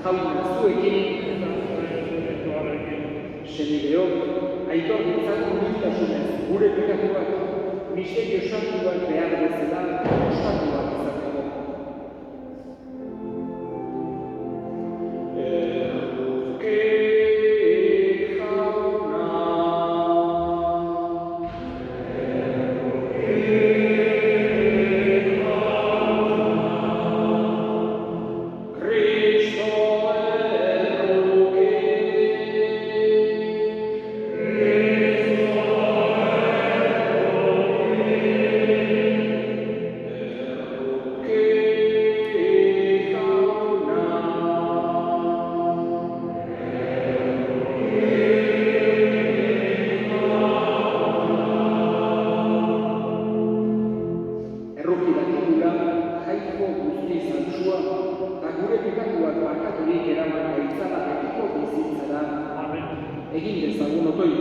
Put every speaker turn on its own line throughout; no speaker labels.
jauna zuekin, senideok, aitor ditzak humiltasunez gure pekatuak, misterio santuak behar bezala osatuak izateko. Egin dezagun otoi.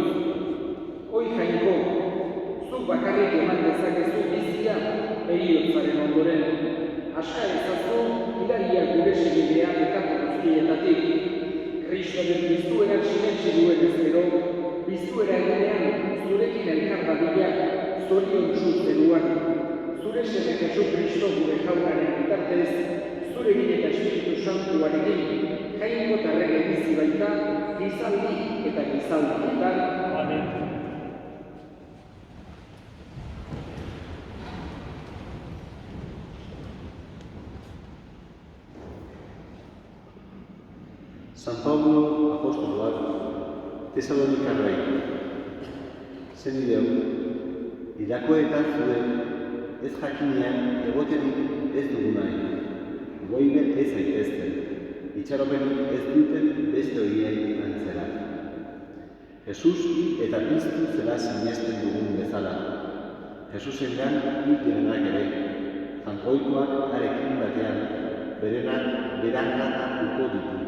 Hoi jainko, zuk bakarrik eman dezakezu bizia heriotzaren ondoren. Aska ezazu, hilaria gure segidea bekatu guztietatik. Kristoren biztueran sinetsi duen ezkero, biztuera egunean zurekin elkar dadila, zoriontsu zeruan. Zure seme Jesu Kristo gure jaunaren bitartez, zurekin eta Espiritu Santuarekin, jainko tarrege bizi baita, gizaldi eta gizaldietan. Amen.
San Pablo apostoloak Tesalonikarrei. Senideok, irakoetan zuen ez jakinean egoterik ez dugu nahi. Goiben ez aitezten. Itxaropenik ez duten beste horien antzera. Jesuski eta piztu zela sinesten dugun bezala. Jesusengan hil direnak ere, jangoikoak harekin batean, berenak uko ditu.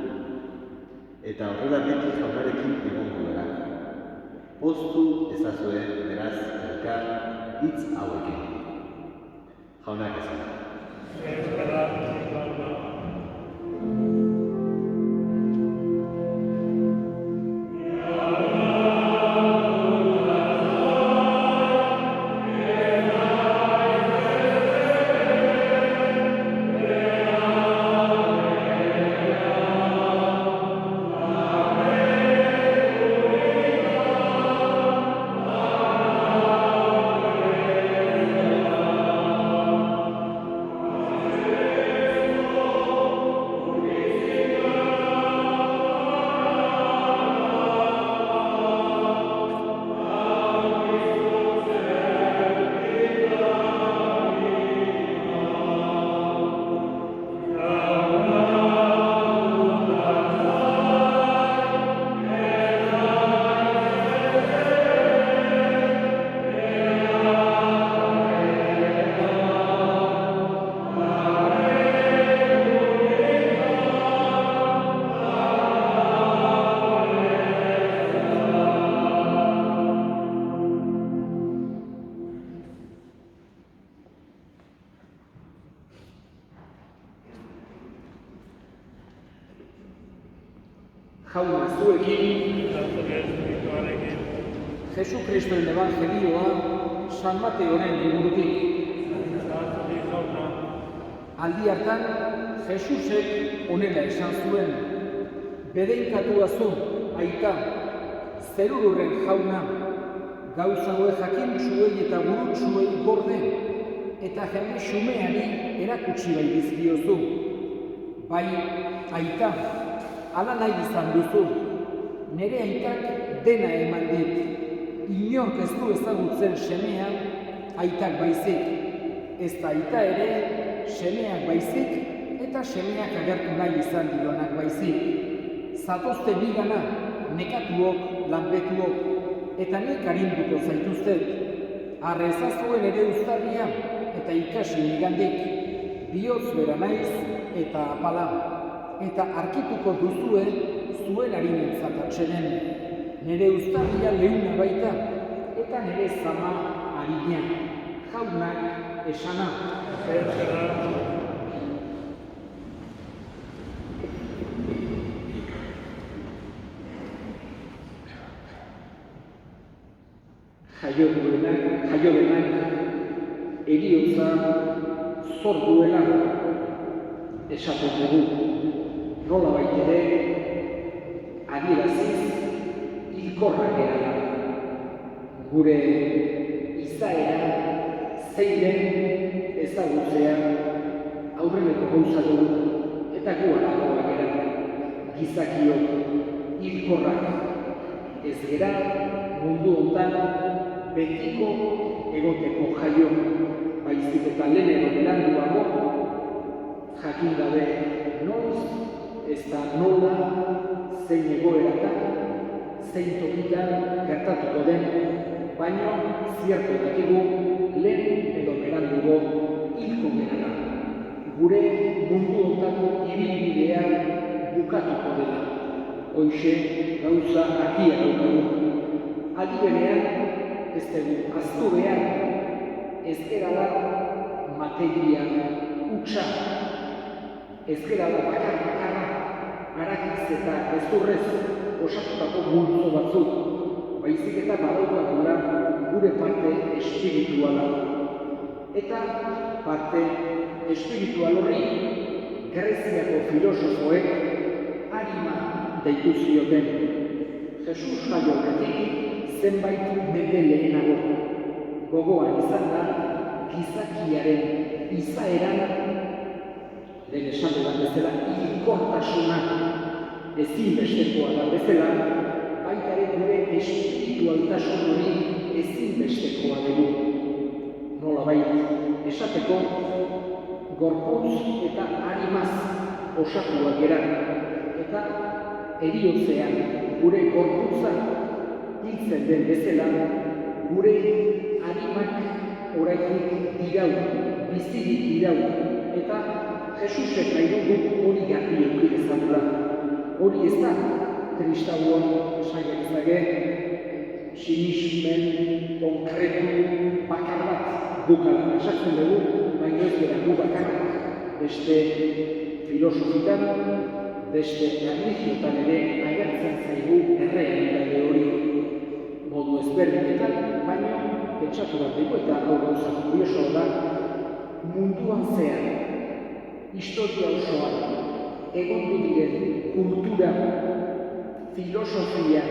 Eta horrela beti jaunarekin egongo gara. Poztu ezazue, beraz, elkar, hitz hauekin. Jaunak ezan.
Jauna zuekin, Jesu Kristoen evangelioa San Mateoren liburutik. Aldi hartan, Jesusek honela esan zuen, bedeinkatua zu, aita, zerururren jauna, gauza hauek jakin zuei eta burutsuei gorde, eta jende xumeari erakutsi bai dizkiozu. Bai, aita, hala nahi izan duzu, nire aitak dena eman dit. Inork ez du ezagutzen semea, aitak baizik. Ez da aita ere, semeak baizik, eta semeak agertu nahi izan dionak baizik. Zatozte bigana, nekatuok, lanbetuok, eta nik arinduko zaituztet. Arre ezazuen ere uztarria, eta ikasi nigandik. Bihotz bera naiz, eta apala. Eta arkituko duzue zuen harimentzat atseden. Nire uztarria leuna baita, eta nire zama harina. Jaunak esana. jaio denak, heriotza zor duela esaten dugu. Nolabait ere, adieraziz, hilkorrak gara. Gure izaera zein den ezagutzea aurreneko gauza dugu, eta gu halakoak gara. Gizakiok hilkorrak ez gera mundu hontan betiko egoteko jaio, baizik eta lehenero beranduago jakin gabe noiz ezta nola, zein egoeratan, zein tokitan gertatuko den, baina zierto dakigu lehen edo berandugo hilko gerala. Gure mundu hontako ibilbidea bukatuko dela. Hoixe gauza argia daukagu. Aldi berean ez dugu ahaztu behar, ez gerala materia hutsa, ez gerala bakar-bakarra, harakiz eta gezurrez osatutako multzo batzuk, baizik eta badaukagula gure parte espirituala. Eta parte espiritual horri Greziako filosofoek arima deitu zioten. Jesus jaionetik zenbait mende lehenago. Gogoan izan da gizakiaren izaeran lehen esan dudan bezala hilkortasuna ezinbestekoa da bezala, baita ere gure espiritualtasun hori ezinbestekoa dugu. Nolabait esateko gorputz eta arimaz osatuak gara, eta heriotzean gure gorputza hiltzen den bezala, gure arimak oraindik dirau, bizirik dirau, eta Jesusek nahi dugu hori garbi eduki dezakula. Hori ez da kristauon esan genezake sinismen konkretu bakar bat bukala esatzen dugu, baina ez gara gu bakarrak beste filosofitan, beste erlijiotan ere agertzen zaigu errealitate hori modu ezberdinetan, baina pentsatu bat dugu eta hau gauza kuriosoa da munduan zehar, historia osoan, egondu diren kultura, filosofia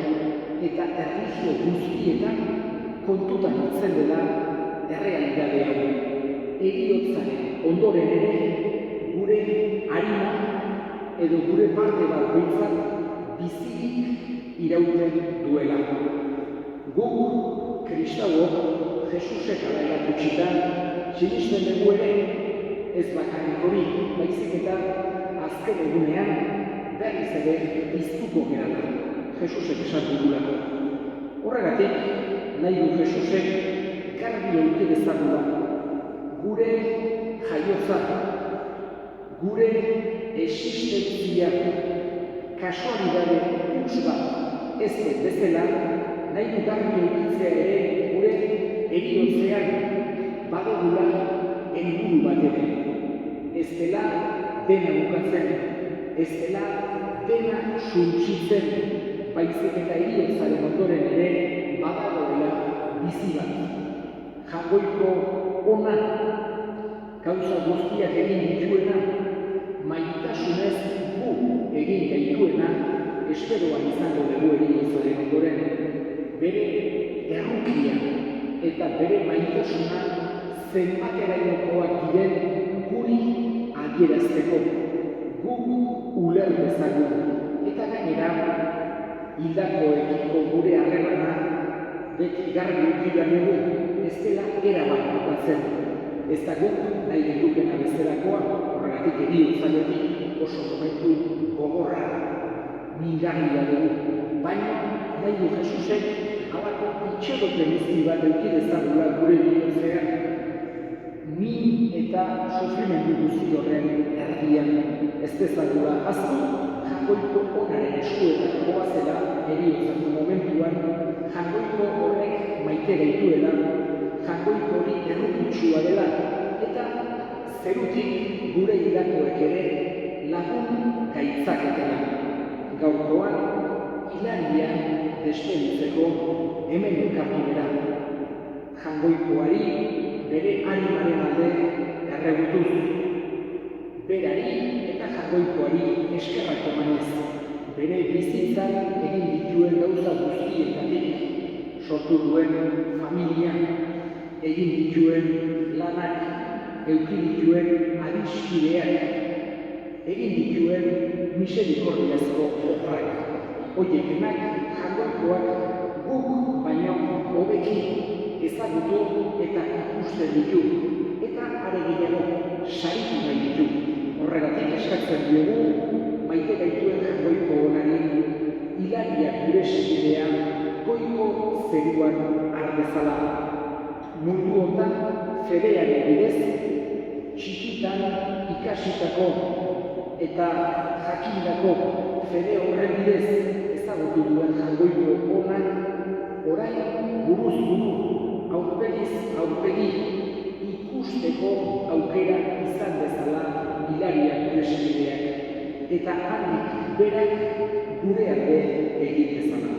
eta erlijio guztietan kontutan hartzen dela errealitate hau. Heriotzaren ondoren ere gure arima edo gure parte bat behintzat bizirik irauten duela. Guk, kristauok, Jesusek ala erakutsita, sinisten dugu ere ez bakarrik hori, baizik eta azken egunean berriz ere piztuko gerala. Jesusek esan dugulako. Horregatik, nahi du Jesusek garbi eduki dezakula gure jaiotza, gure existentzia, kasualidade huts bat ez den bezala, nahi du garbi edukitzea ere gure heriotzean badugula helburu bat ere. Ez dela dena bukatzen, ez dela dena suntsitzen, baizik eta heriotzaren ondoren ere badagoela bizi bat. Jagoiko ona, gauza guztiak egin dituena, maitasunez gu egin gaituena, esperoan izango dugu heriotzaren ondoren. Bere errukia eta bere maitasuna zenbaterainokoak diren guri adierazteko, guk uler dezagun, eta gainera hildakoekiko gure harremana beti garbi eduki behar dugu, ez dela erabat bukatzen. Ez da guk nahi getukena bezalakoa, horregatik heriotzaletik oso momentu gogorra, mingarria dugu, baina nahi du Jesusek halako itxaropen izti bat eduki dezagula gure bihotzean, min eta sufrimendu guzti horren erdian ez dezagula aztu, jakoiko onaren eskuetan goazela heriotzako momentuan, jakoiko horrek maite gaituela, jakoiko hori errukitsua dela, eta zerutik gure hildakoek ere lagun gaitzaketela. Gaurkoan, hilarian despeditzeko hemen elkartu dira. jangoikoari bere animaren alde errebutuz, berari eta jangoikoari eskerrak emanez, bere bizitzan egin dituen gauza guztietatik, sortu duen familia, egin dituen lanak, eduki dituen adiskideak, egin dituen miserikordiazko obrak, horiekenak jangoikoak guk baino hobeki ezagutu eta ikusten ditu, eta are gehiago saritu nahi ditu. Horregatik eskatzen diogu, maite gaituen jangoiko onari, hilariak gure segidea goiko zeruan ardezala. Mundu hontan fedearen bidez, txikitan ikasitako eta jakindako fede horren bidez ezagutu duen jangoiko onak, orain buruz buru, aurpegiz aurpegi, ikusteko aukera izan dezala hilariak gure segideak, eta handik berak gure alde egin dezala.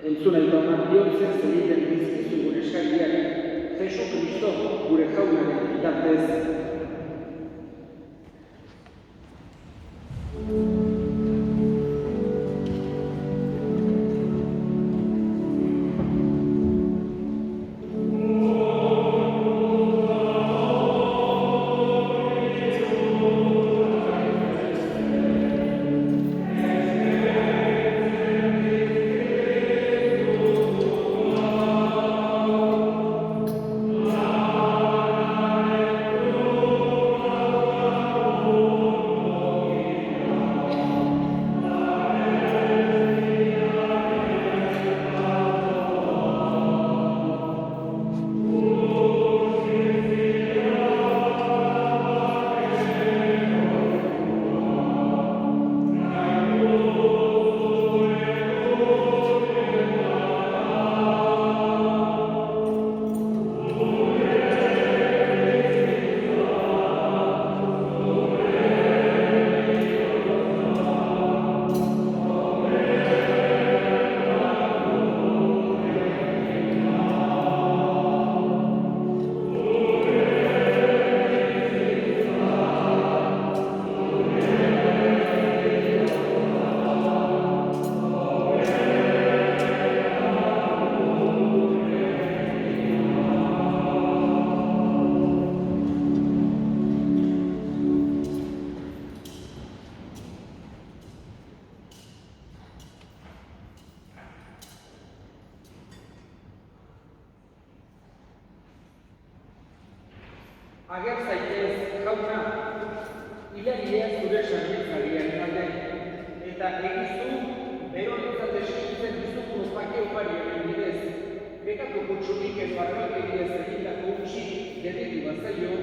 Entzuna eta onak bihurtzen zeniten bizkizu gure eskariak, Jesu Kristo gure jaunaren bitartez. Ager zaitez, jauna, hilaria zure sarritzariaren alde, eta egizu, berontzat eskitzen dizuko pake opariaren bidez, bekatu kutsunik edo arroikeriez egindako utxi delitu bazaio,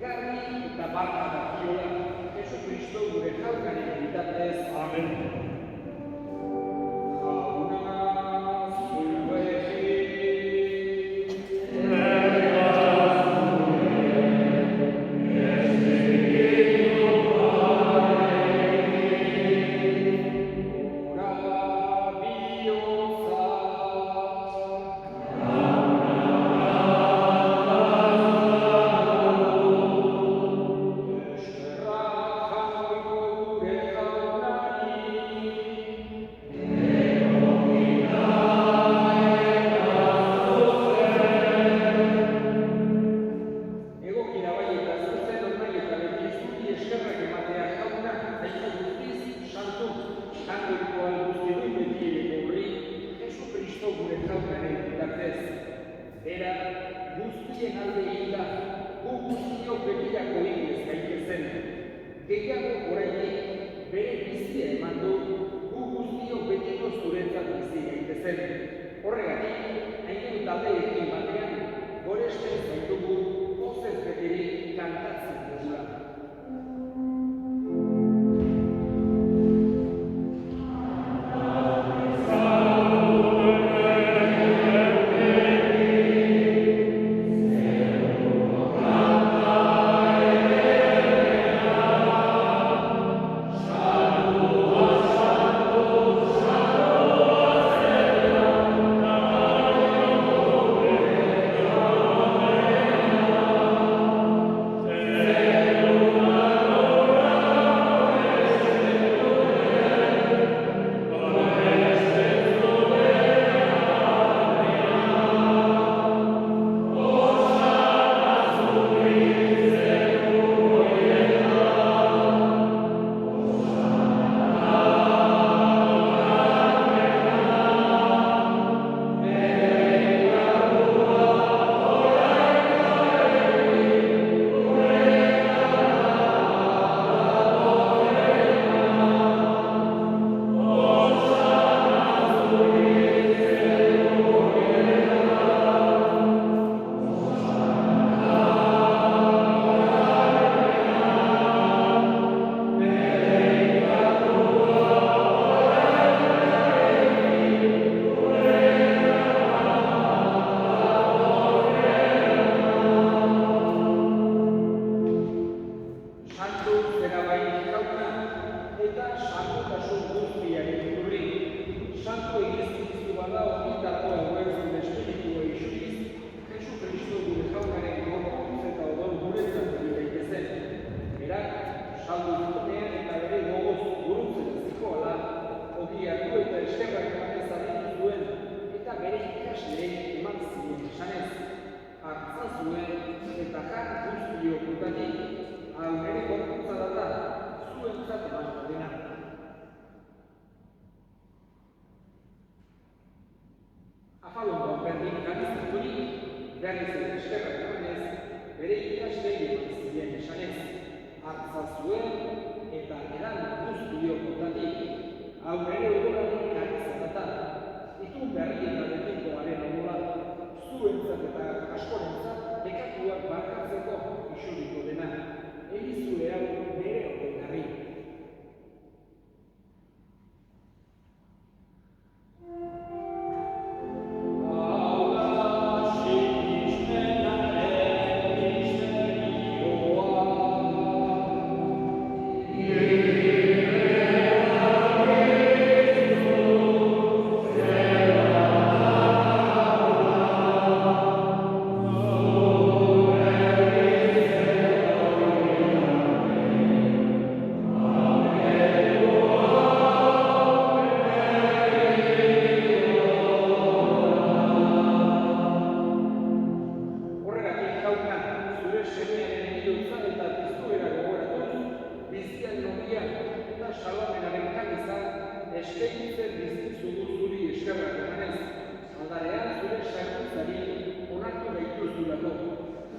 garri eta barra dakiola, Jesu Kristo gure jaunaren bitartez. Amen. Era guztien alde egin da, gu guztiok begirako ingez gaitezen. Gehiago orainik bere bizia eman du, gu guztiok betiko zuretzat bizi gaitezen. Horregatik, hain taldeekin batean, goresten zaitugu, pozez beterik kantatzen dugula.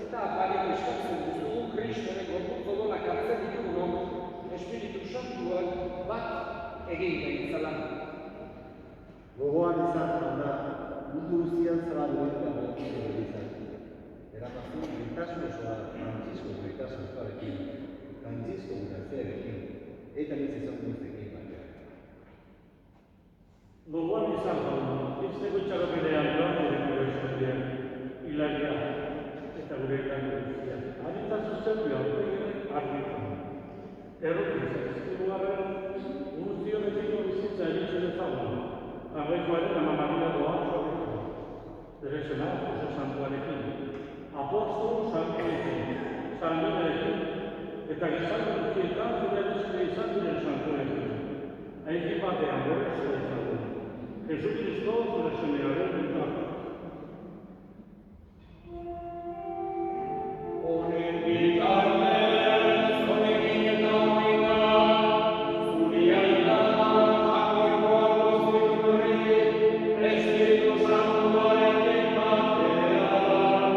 Eta apare eskatzen egin gaitzala.
Gogoan izan da, mundu guztian zabaluen garrantzitsua izan. Eramazu, gaitasun osoa, Frantzisko gaitasun osoarekin, Frantzisko gurasoarekin, eta hitz ezagunekin batera.
Gogoan izan da, izteko itxaropenean gure historiak, hilaria eta gure guztiak. Aditasun zertu aurpeginen argitzen. Errotik zaizkigu arren, guztionetiko bizitza eritzen ezagun. Arrekoaren amamaria doan sobetu. Beresena, Jose Santuarekin, Apostolo Santuarekin, Santuarekin, eta gizarte guztietan zure adizkide izan diren Santuarekin. Haikin batean gore zure izagun. Jesu Kristo zure semearen entarra.
Honen bitartez, honekin eta honetan, zuri aita, jakoikoa guztiturri, Espiritu Santuarekin batean,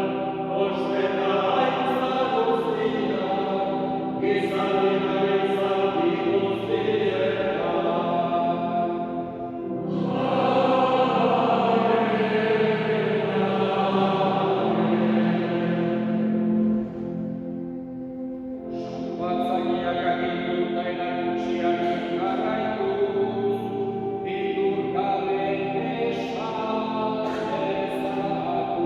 ospeta aitza guztiak, gizaldi eta gizaldi guztietan. Batzaileak agindu eta erakutsiak jarraituz, bildur gabe esan ezagatu.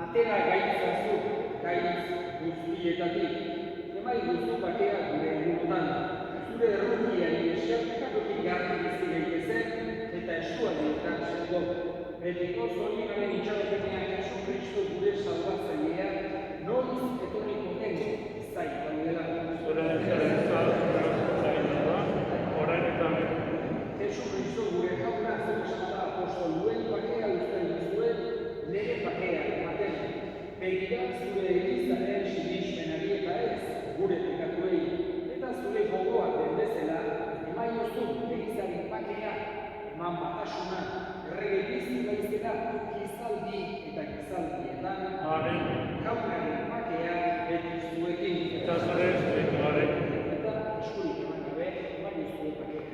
Atera gaitzazu, gaitz guztietatik, emai duzu bakea gure ingurutan, zure errukiari esertikatotik garri bizi gaitezen eta eskualdietan sendo. Betiko zorionaren itxaropenean Jesu Kristo gure salbatzailea, noiz etorriko den zait daudela.
Zure zaintza, orain eta
Jesu Kristo gure jauna zer esan da apostol duen bakea uzten dizuen, nire bakea ematen. Begira zure elizaren sinismenari eta ez gure pekatuei, eta zure gogoa den bezala, emaiozu elizaren bakea, eman batasuna, errege bizi gaizkera, gizaldi eta gizaldietan,
Amen.
jaunaren bakea beti zuekin.
Eta zure espirituaren.
Eta eskurik eman gabe, emaiozu bakea.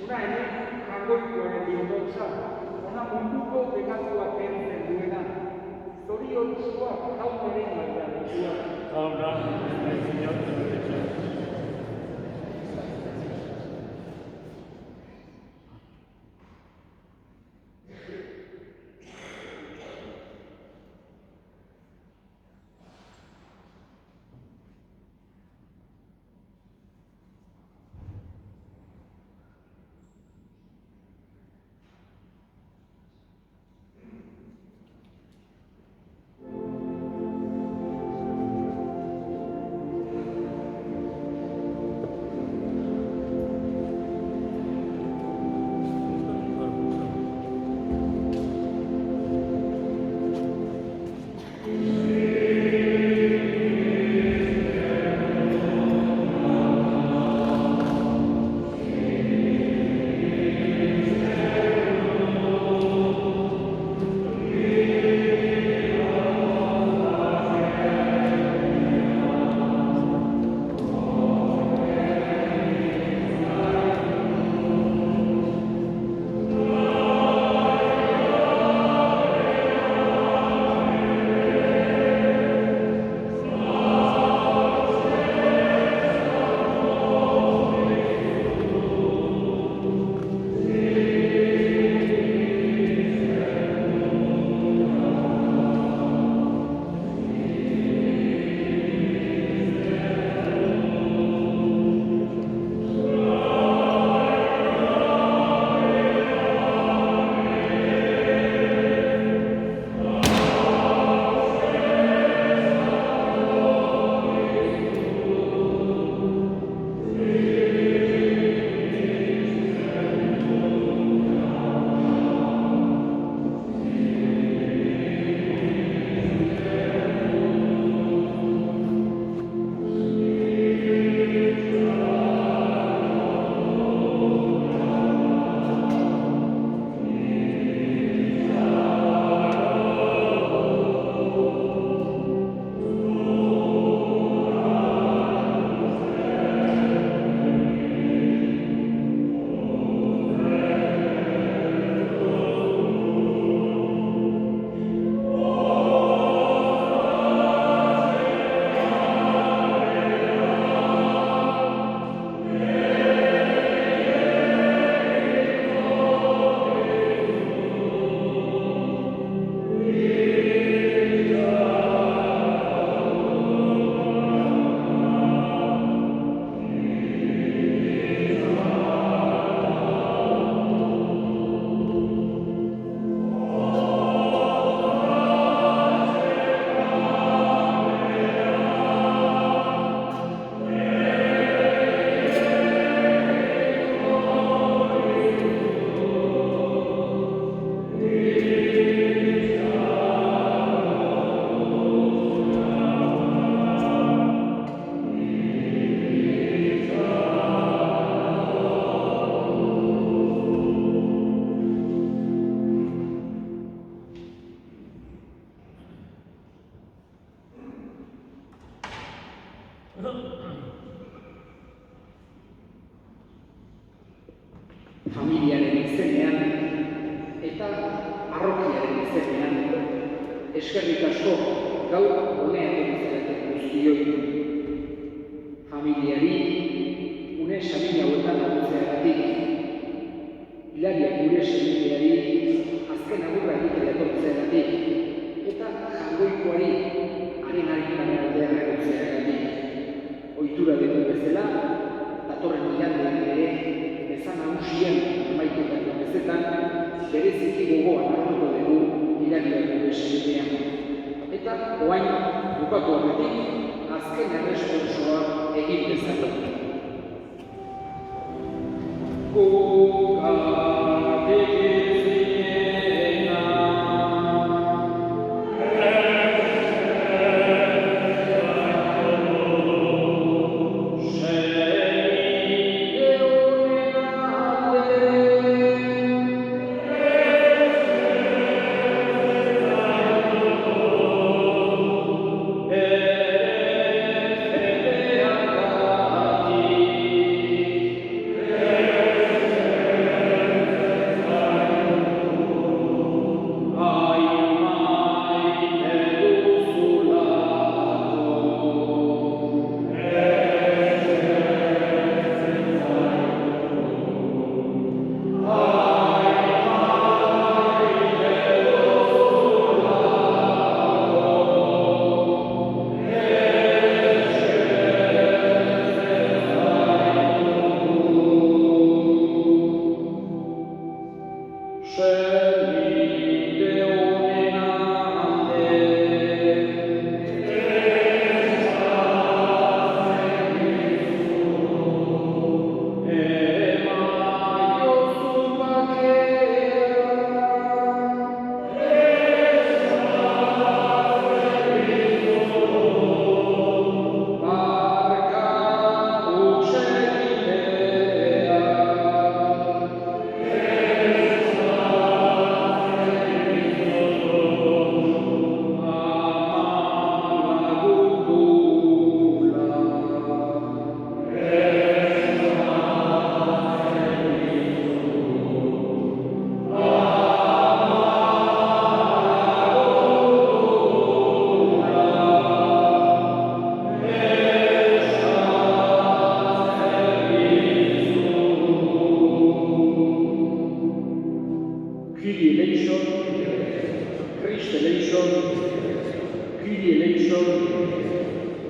Una hemen jagoikoaren bildotza, ona munduko bekatuak kentzen duena, zoriontsuak jaunaren maila dituak.
Jauna, ez zinot,
familiaren izenean eta parrokiaren izenean, eskerrik asko gaur honean egizeraten guztioi. Familiari, une samin hauetan agutzeagatik, hilariak gure semideari azken agurra egitera etortzeagatik, eta jangoikoari haren arikan aldea egutzeagatik. Ohitura dugu bezala, datorren igandean ere, bezan nagusian amaiketako bezetan, bereziki gogoan hartuko dugu hilariak gure semidean. Eta oain bukatu horretik, azken erresponsoa egin dezagun.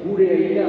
Gure aita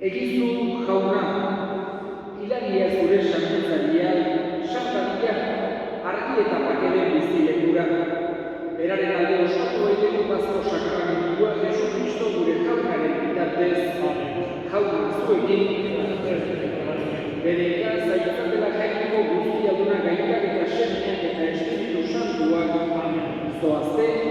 egizu jauna, hilaria zure santuzaria, santaria, argi eta pakeren bizilekura. Beraren alde osatu egiteko pastor sakramendua Jesu Kristo gure jaunaren bitartez, jauna zuekin, bere zaitzatela jainiko guztiaduna gaitak eta semiak eta Espiritu Santuak, zoazte,